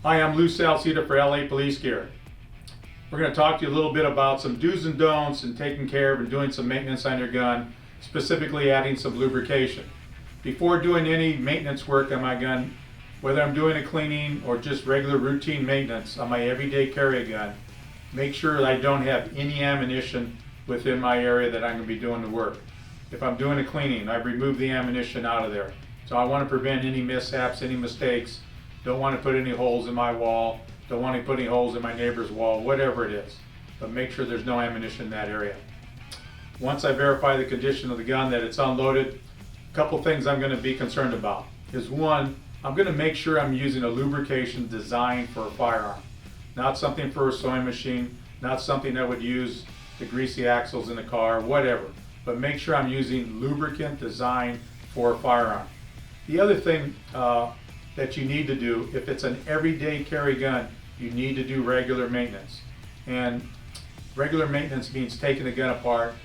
Hi, I'm Salseda for LA Police Gear. We're going to talk to you a little bit about some do's and don'ts in taking care of and doing some maintenance on your gun, specifically adding some lubrication. Before doing any maintenance work on my gun, whether I'm doing a cleaning or just regular routine maintenance on my everyday carry gun, make sure that I don't have any ammunition within my area that I'm going to be doing the work. If I'm doing a cleaning, I remove the ammunition out of there. So I want to prevent any mishaps, any mistakes. Don't want to put any holes in my wall. Don't want to put any holes in my neighbor's wall, whatever it is. But make sure there's no ammunition in that area. Once I verify the condition of the gun, that it's unloaded, a couple things I'm going to be concerned about is one, I'm going to make sure I'm using a lubrication designed for a firearm. Not something for a sewing machine, not something that would use the greasy axles in the car, whatever. But make sure I'm using lubricant designed for a firearm. The other thing that you need to do, if it's an everyday carry gun, you need to do regular maintenance. And regular maintenance means taking the gun apart,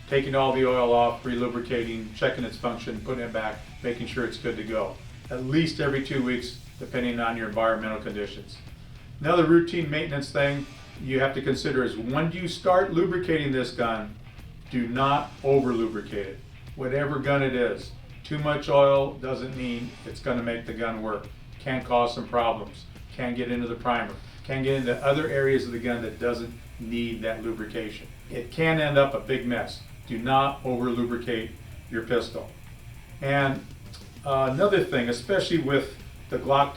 taking all the oil off, relubricating, checking its function, putting it back, making sure it's good to go. At least every 2 weeks, depending on your environmental conditions. Another routine maintenance thing you have to consider is when you start lubricating this gun, do not over lubricate it. Whatever gun it is. Too much oil doesn't mean it's going to make the gun work. Can cause some problems. Can get into the primer. Can get into other areas of the gun that doesn't need that lubrication. It can end up a big mess. Do not over lubricate your pistol. And another thing, especially with the Glock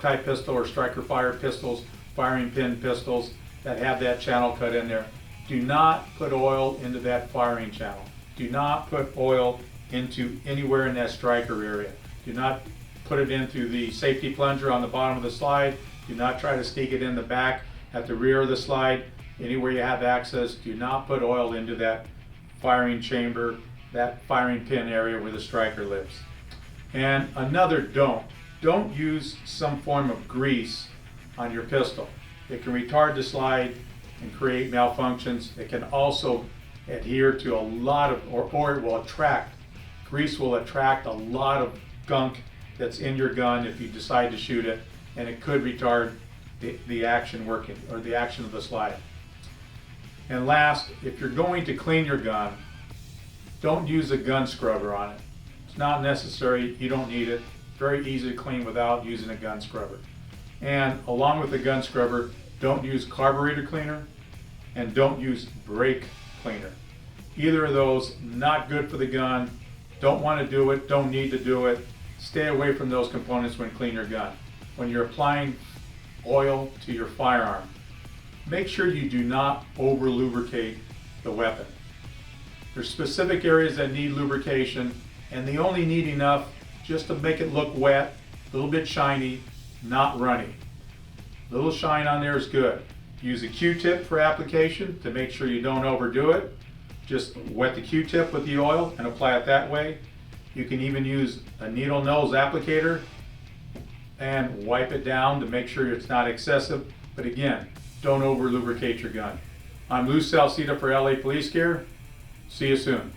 type pistol or striker fire pistols, firing pin pistols that have that channel cut in there, do not put oil into that firing channel. Do not put oil into anywhere in that striker area. Do not put it in through the safety plunger on the bottom of the slide. Do not try to sneak it in the back at the rear of the slide. Anywhere you have access, do not put oil into that firing chamber, that firing pin area where the striker lives. And another don't use some form of grease on your pistol. It can retard the slide and create malfunctions. It can also adhere to a lot of, or it will attract. Grease will attract a lot of gunk that's in your gun if you decide to shoot it, and it could retard the action working, or the action of the slide. And last, if you're going to clean your gun, don't use a gun scrubber on it. It's not necessary, you don't need it. Very easy to clean without using a gun scrubber. And along with the gun scrubber, don't use carburetor cleaner and don't use brake cleaner. Either of those, not good for the gun. Don't want to do it, don't need to do it. Stay away from those components when cleaning your gun. When you're applying oil to your firearm, make sure you do not over lubricate the weapon. There's specific areas that need lubrication, and they only need enough just to make it look wet, a little bit shiny, not runny. A little shine on there is good. Use a Q-tip for application to make sure you don't overdo it. Just wet the Q-tip with the oil and apply it that way. You can even use a needle nose applicator and wipe it down to make sure it's not excessive. But again, don't over lubricate your gun. I'm Salseda for LA Police Gear. See you soon.